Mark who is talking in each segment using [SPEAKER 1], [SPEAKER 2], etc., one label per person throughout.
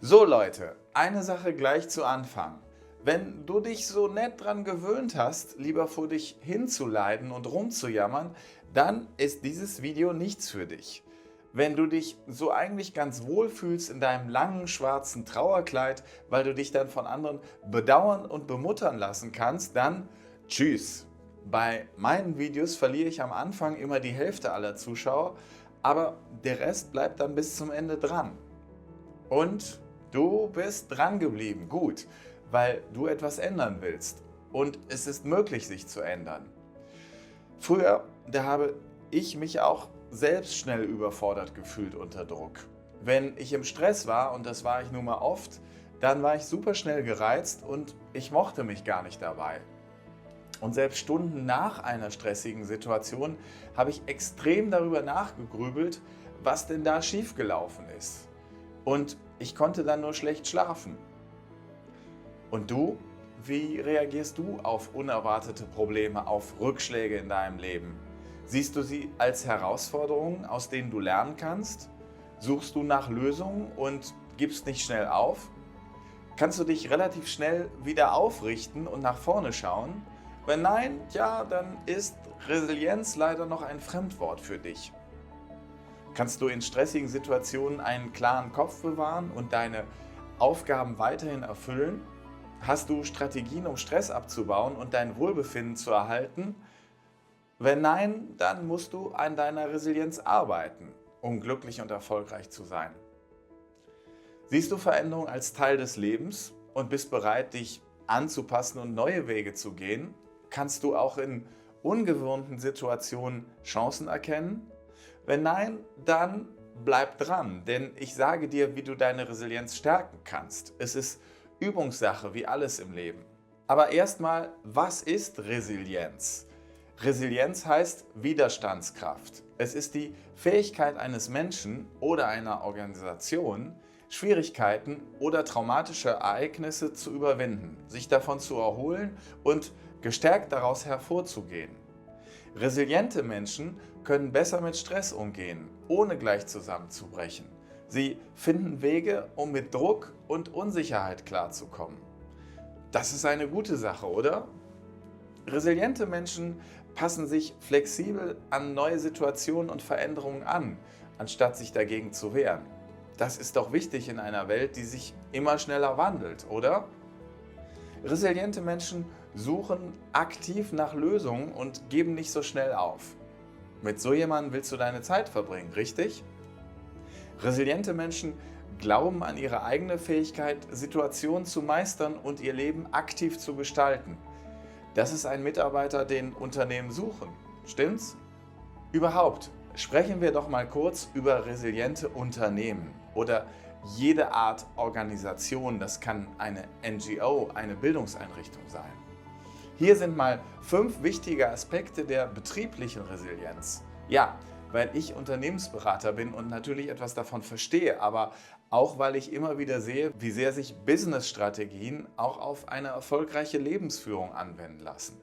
[SPEAKER 1] So Leute, eine Sache gleich zu Anfang. Wenn du dich so nett dran gewöhnt hast, lieber vor dich hinzuleiden und rumzujammern, dann ist dieses Video nichts für dich. Wenn du dich so eigentlich ganz wohl fühlst in deinem langen schwarzen Trauerkleid, weil du dich dann von anderen bedauern und bemuttern lassen kannst, dann tschüss. Bei meinen Videos verliere ich am Anfang immer die Hälfte aller Zuschauer, aber der Rest bleibt dann bis zum Ende dran. Und du bist dran geblieben, gut, weil du etwas ändern willst. Und es ist möglich, sich zu ändern. Früher, da habe ich mich auch selbst schnell überfordert gefühlt unter Druck. Wenn ich im Stress war, und das war ich nun mal oft, dann war ich super schnell gereizt und ich mochte mich gar nicht dabei. Und selbst Stunden nach einer stressigen Situation habe ich extrem darüber nachgegrübelt, was denn da schiefgelaufen ist. Und ich konnte dann nur schlecht schlafen. Und du? Wie reagierst du auf unerwartete Probleme, auf Rückschläge in deinem Leben? Siehst du sie als Herausforderungen, aus denen du lernen kannst? Suchst du nach Lösungen und gibst nicht schnell auf? Kannst du dich relativ schnell wieder aufrichten und nach vorne schauen? Wenn nein, ja, dann ist Resilienz leider noch ein Fremdwort für dich. Kannst du in stressigen Situationen einen klaren Kopf bewahren und deine Aufgaben weiterhin erfüllen? Hast du Strategien, um Stress abzubauen und dein Wohlbefinden zu erhalten? Wenn nein, dann musst du an deiner Resilienz arbeiten, um glücklich und erfolgreich zu sein. Siehst du Veränderung als Teil des Lebens und bist bereit, dich anzupassen und neue Wege zu gehen? Kannst du auch in ungewohnten Situationen Chancen erkennen? Wenn nein, dann bleib dran, denn ich sage dir, wie du deine Resilienz stärken kannst. Es ist Übungssache, wie alles im Leben. Aber erstmal, was ist Resilienz? Resilienz heißt Widerstandskraft. Es ist die Fähigkeit eines Menschen oder einer Organisation, Schwierigkeiten oder traumatische Ereignisse zu überwinden, sich davon zu erholen und gestärkt daraus hervorzugehen. Resiliente Menschen können besser mit Stress umgehen, ohne gleich zusammenzubrechen. Sie finden Wege, um mit Druck und Unsicherheit klarzukommen. Das ist eine gute Sache, oder? Resiliente Menschen passen sich flexibel an neue Situationen und Veränderungen an, anstatt sich dagegen zu wehren. Das ist doch wichtig in einer Welt, die sich immer schneller wandelt, oder? Resiliente Menschen suchen aktiv nach Lösungen und geben nicht so schnell auf. Mit so jemandem willst du deine Zeit verbringen, richtig? Resiliente Menschen glauben an ihre eigene Fähigkeit, Situationen zu meistern und ihr Leben aktiv zu gestalten. Das ist ein Mitarbeiter, den Unternehmen suchen. Stimmt's? Überhaupt, sprechen wir doch mal kurz über resiliente Unternehmen oder jede Art Organisation. Das kann eine NGO, eine Bildungseinrichtung sein. Hier sind mal 5 wichtige Aspekte der betrieblichen Resilienz. Ja, weil ich Unternehmensberater bin und natürlich etwas davon verstehe, aber auch weil ich immer wieder sehe, wie sehr sich Business-Strategien auch auf eine erfolgreiche Lebensführung anwenden lassen.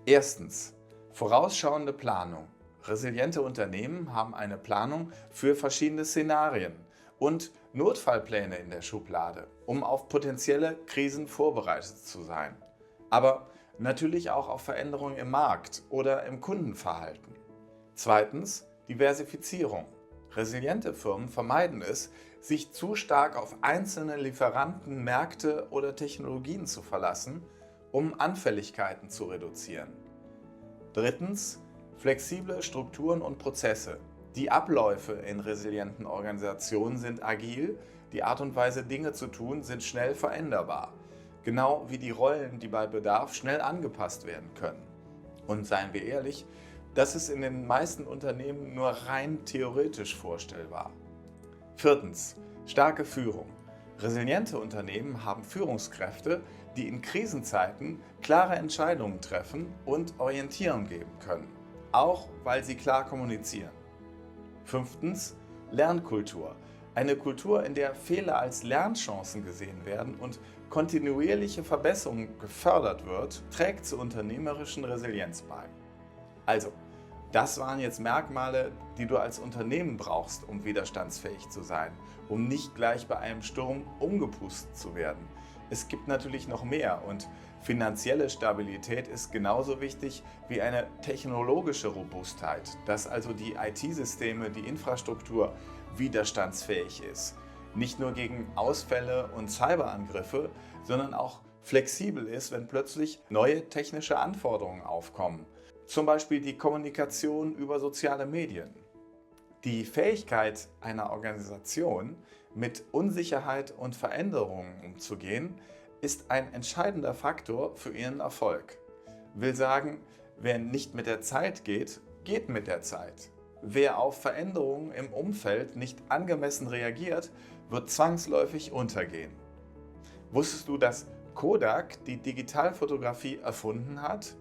[SPEAKER 1] Erstens, vorausschauende Planung. Resiliente Unternehmen haben eine Planung für verschiedene Szenarien und Notfallpläne in der Schublade, um auf potenzielle Krisen vorbereitet zu sein. Aber natürlich auch auf Veränderungen im Markt oder im Kundenverhalten. Zweitens, Diversifizierung. Resiliente Firmen vermeiden es, sich zu stark auf einzelne Lieferanten, Märkte oder Technologien zu verlassen, um Anfälligkeiten zu reduzieren. Drittens, flexible Strukturen und Prozesse. Die Abläufe in resilienten Organisationen sind agil, die Art und Weise, Dinge zu tun, sind schnell veränderbar. Genau wie die Rollen, die bei Bedarf schnell angepasst werden können. Und seien wir ehrlich, das ist in den meisten Unternehmen nur rein theoretisch vorstellbar. Viertens, starke Führung. Resiliente Unternehmen haben Führungskräfte, die in Krisenzeiten klare Entscheidungen treffen und Orientierung geben können, auch weil sie klar kommunizieren. Fünftens, Lernkultur. Eine Kultur, in der Fehler als Lernchancen gesehen werden und kontinuierliche Verbesserung gefördert wird, trägt zur unternehmerischen Resilienz bei. Also, Das waren jetzt Merkmale, die du als Unternehmen brauchst, um widerstandsfähig zu sein, um nicht gleich bei einem Sturm umgepustet zu werden. Es gibt natürlich noch mehr und finanzielle Stabilität ist genauso wichtig wie eine technologische Robustheit, dass also die IT-Systeme, die Infrastruktur widerstandsfähig ist. Nicht nur gegen Ausfälle und Cyberangriffe, sondern auch flexibel ist, wenn plötzlich neue technische Anforderungen aufkommen. Zum Beispiel die Kommunikation über soziale Medien. Die Fähigkeit einer Organisation, mit Unsicherheit und Veränderungen umzugehen, ist ein entscheidender Faktor für ihren Erfolg. Will sagen, wer nicht mit der Zeit geht, geht mit der Zeit. Wer auf Veränderungen im Umfeld nicht angemessen reagiert, wird zwangsläufig untergehen. Wusstest du, dass Kodak die Digitalfotografie erfunden hat?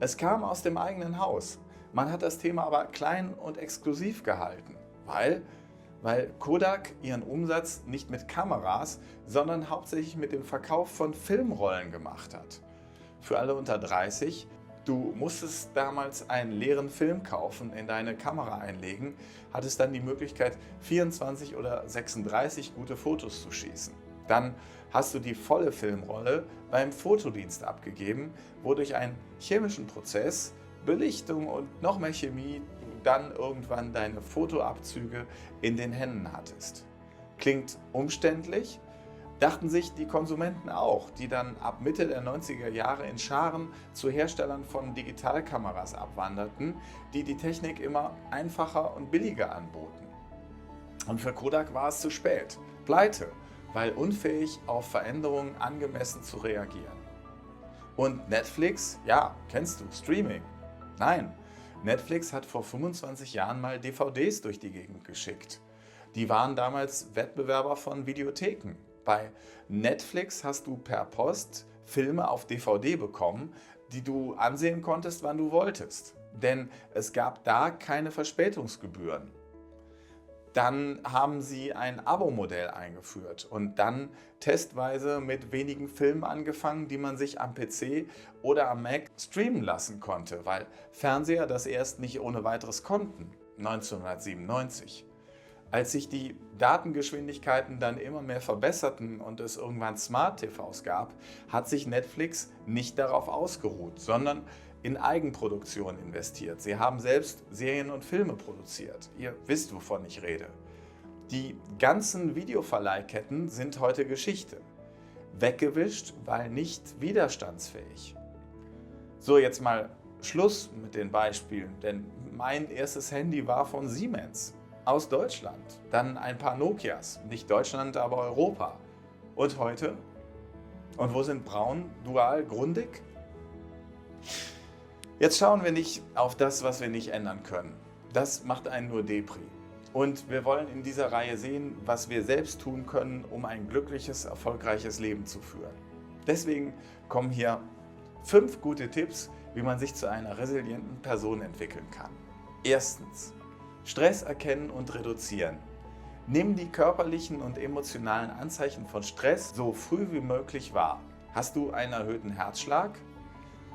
[SPEAKER 1] Es kam aus dem eigenen Haus. Man hat das Thema aber klein und exklusiv gehalten, weil Kodak ihren Umsatz nicht mit Kameras, sondern hauptsächlich mit dem Verkauf von Filmrollen gemacht hat. Für alle unter 30, du musstest damals einen leeren Film kaufen, in deine Kamera einlegen, hattest dann die Möglichkeit, 24 oder 36 gute Fotos zu schießen. Dann hast du die volle Filmrolle beim Fotodienst abgegeben, wo durch einen chemischen Prozess, Belichtung und noch mehr Chemie du dann irgendwann deine Fotoabzüge in den Händen hattest. Klingt umständlich? Dachten sich die Konsumenten auch, die dann ab Mitte der 90er Jahre in Scharen zu Herstellern von Digitalkameras abwanderten, die die Technik immer einfacher und billiger anboten. Und für Kodak war es zu spät. Pleite, weil unfähig auf Veränderungen angemessen zu reagieren. Und Netflix, ja, kennst du, Streaming. Nein, Netflix hat vor 25 Jahren mal DVDs durch die Gegend geschickt. Die waren damals Wettbewerber von Videotheken. Bei Netflix hast du per Post Filme auf DVD bekommen, die du ansehen konntest, wann du wolltest. Denn es gab da keine Verspätungsgebühren. Dann haben sie ein Abo-Modell eingeführt und dann testweise mit wenigen Filmen angefangen, die man sich am PC oder am Mac streamen lassen konnte, weil Fernseher das erst nicht ohne weiteres konnten, 1997. Als sich die Datengeschwindigkeiten dann immer mehr verbesserten und es irgendwann Smart-TVs gab, hat sich Netflix nicht darauf ausgeruht, sondern in Eigenproduktion investiert. Sie haben selbst Serien und Filme produziert. Ihr wisst, wovon ich rede. Die ganzen Videoverleihketten sind heute Geschichte. Weggewischt, weil nicht widerstandsfähig. So, jetzt mal Schluss mit den Beispielen, denn mein erstes Handy war von Siemens aus Deutschland. Dann ein paar Nokias, nicht Deutschland, aber Europa. Und heute? Und wo sind Braun, Dual, Grundig? Jetzt schauen wir nicht auf das, was wir nicht ändern können. Das macht einen nur Depri. Und wir wollen in dieser Reihe sehen, was wir selbst tun können, um ein glückliches, erfolgreiches Leben zu führen. Deswegen kommen hier 5 gute Tipps, wie man sich zu einer resilienten Person entwickeln kann. Erstens, Stress erkennen und reduzieren. Nimm die körperlichen und emotionalen Anzeichen von Stress so früh wie möglich wahr. Hast du einen erhöhten Herzschlag?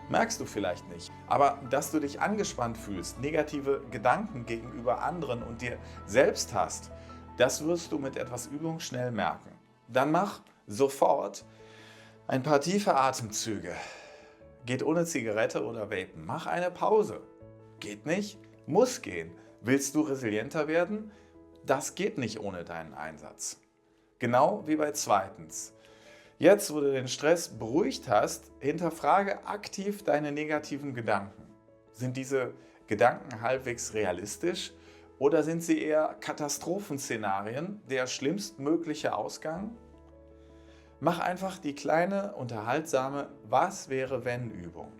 [SPEAKER 1] Merkst du vielleicht nicht, aber dass du dich angespannt fühlst, negative Gedanken gegenüber anderen und dir selbst hast, das wirst du mit etwas Übung schnell merken. Dann mach sofort ein paar tiefe Atemzüge. Geht ohne Zigarette oder Vapen. Mach eine Pause. Geht nicht? Muss gehen. Willst du resilienter werden? Das geht nicht ohne deinen Einsatz. Genau wie bei zweitens. Jetzt, wo du den Stress beruhigt hast, hinterfrage aktiv deine negativen Gedanken. Sind diese Gedanken halbwegs realistisch oder sind sie eher Katastrophenszenarien, der schlimmstmögliche Ausgang? Mach einfach die kleine, unterhaltsame Was-wäre-wenn-Übung.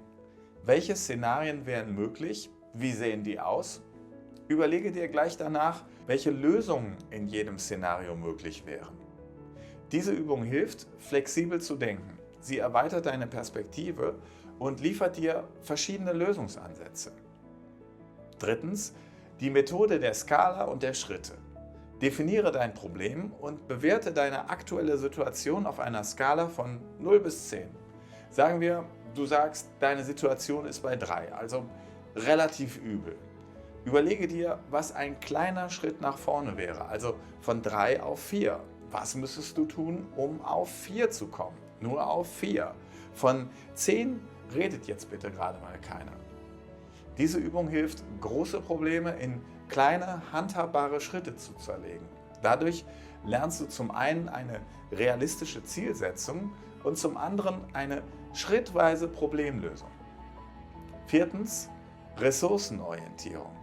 [SPEAKER 1] Welche Szenarien wären möglich? Wie sehen die aus? Überlege dir gleich danach, welche Lösungen in jedem Szenario möglich wären. Diese Übung hilft, flexibel zu denken. Sie erweitert deine Perspektive und liefert dir verschiedene Lösungsansätze. Drittens, die Methode der Skala und der Schritte. Definiere dein Problem und bewerte deine aktuelle Situation auf einer Skala von 0 bis 10. Sagen wir, du sagst, deine Situation ist bei 3, also relativ übel. Überlege dir, was ein kleiner Schritt nach vorne wäre, also von 3 auf 4. Was müsstest du tun, um auf 4 zu kommen? Nur auf 4. Von 10 redet jetzt bitte gerade mal keiner. Diese Übung hilft, große Probleme in kleine, handhabbare Schritte zu zerlegen. Dadurch lernst du zum einen eine realistische Zielsetzung und zum anderen eine schrittweise Problemlösung. Viertens, Ressourcenorientierung.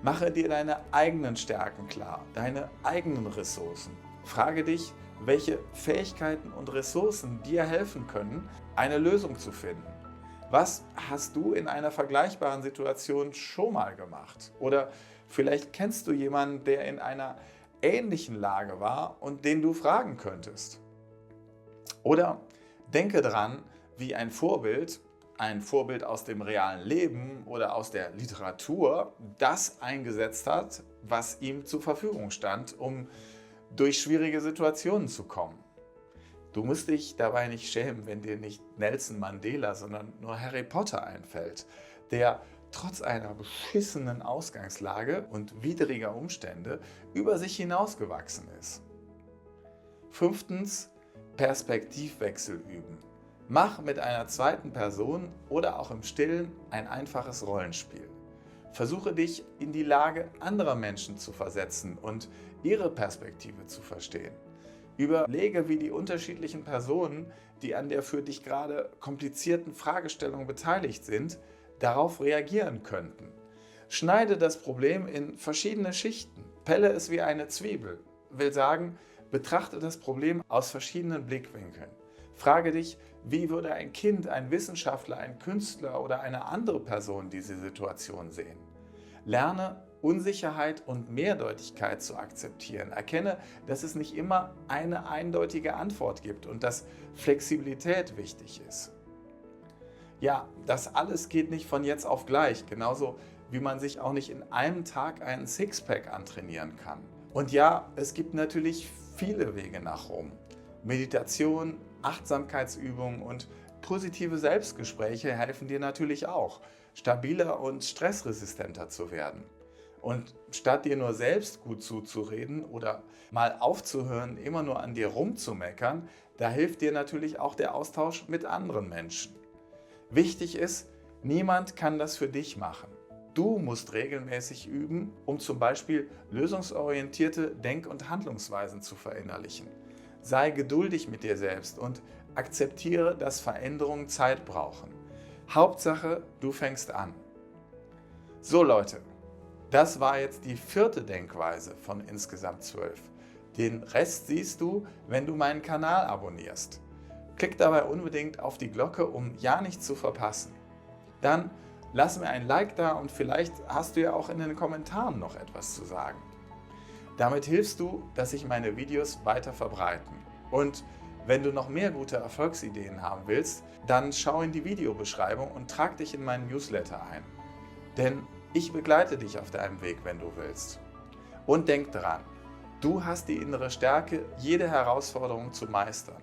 [SPEAKER 1] Mache dir deine eigenen Stärken klar, deine eigenen Ressourcen. Frage dich, welche Fähigkeiten und Ressourcen dir helfen können, eine Lösung zu finden. Was hast du in einer vergleichbaren Situation schon mal gemacht? Oder vielleicht kennst du jemanden, der in einer ähnlichen Lage war und den du fragen könntest. Oder denke dran, wie ein Vorbild aus dem realen Leben oder aus der Literatur, das eingesetzt hat, was ihm zur Verfügung stand, um durch schwierige Situationen zu kommen. Du musst dich dabei nicht schämen, wenn dir nicht Nelson Mandela, sondern nur Harry Potter einfällt, der trotz einer beschissenen Ausgangslage und widriger Umstände über sich hinausgewachsen ist. Fünftens, Perspektivwechsel üben. Mach mit einer zweiten Person oder auch im Stillen ein einfaches Rollenspiel. Versuche dich in die Lage anderer Menschen zu versetzen und ihre Perspektive zu verstehen. Überlege, wie die unterschiedlichen Personen, die an der für dich gerade komplizierten Fragestellung beteiligt sind, darauf reagieren könnten. Schneide das Problem in verschiedene Schichten. Pelle es wie eine Zwiebel. Will sagen, betrachte das Problem aus verschiedenen Blickwinkeln. Frage dich, wie würde ein Kind, ein Wissenschaftler, ein Künstler oder eine andere Person diese Situation sehen? Lerne, Unsicherheit und Mehrdeutigkeit zu akzeptieren. Erkenne, dass es nicht immer eine eindeutige Antwort gibt und dass Flexibilität wichtig ist. Ja, das alles geht nicht von jetzt auf gleich, genauso wie man sich auch nicht in einem Tag einen Sixpack antrainieren kann. Und ja, es gibt natürlich viele Wege nach Rom. Meditation, Achtsamkeitsübungen und positive Selbstgespräche helfen dir natürlich auch, stabiler und stressresistenter zu werden. Und statt dir nur selbst gut zuzureden oder mal aufzuhören, immer nur an dir rumzumeckern, da hilft dir natürlich auch der Austausch mit anderen Menschen. Wichtig ist, niemand kann das für dich machen. Du musst regelmäßig üben, um zum Beispiel lösungsorientierte Denk- und Handlungsweisen zu verinnerlichen. Sei geduldig mit dir selbst und akzeptiere, dass Veränderungen Zeit brauchen. Hauptsache, du fängst an. So Leute, das war jetzt die 4. Denkweise von insgesamt 12. Den Rest siehst du, wenn du meinen Kanal abonnierst. Klick dabei unbedingt auf die Glocke, um ja nichts zu verpassen. Dann lass mir ein Like da und vielleicht hast du ja auch in den Kommentaren noch etwas zu sagen. Damit hilfst du, dass sich meine Videos weiter verbreiten. Und wenn du noch mehr gute Erfolgsideen haben willst, dann schau in die Videobeschreibung und trag dich in meinen Newsletter ein. Denn ich begleite dich auf deinem Weg, wenn du willst. Und denk dran, du hast die innere Stärke, jede Herausforderung zu meistern.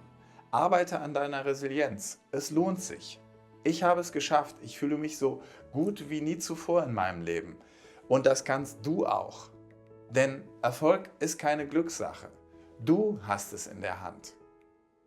[SPEAKER 1] Arbeite an deiner Resilienz. Es lohnt sich. Ich habe es geschafft. Ich fühle mich so gut wie nie zuvor in meinem Leben. Und das kannst du auch. Denn Erfolg ist keine Glückssache. Du hast es in der Hand.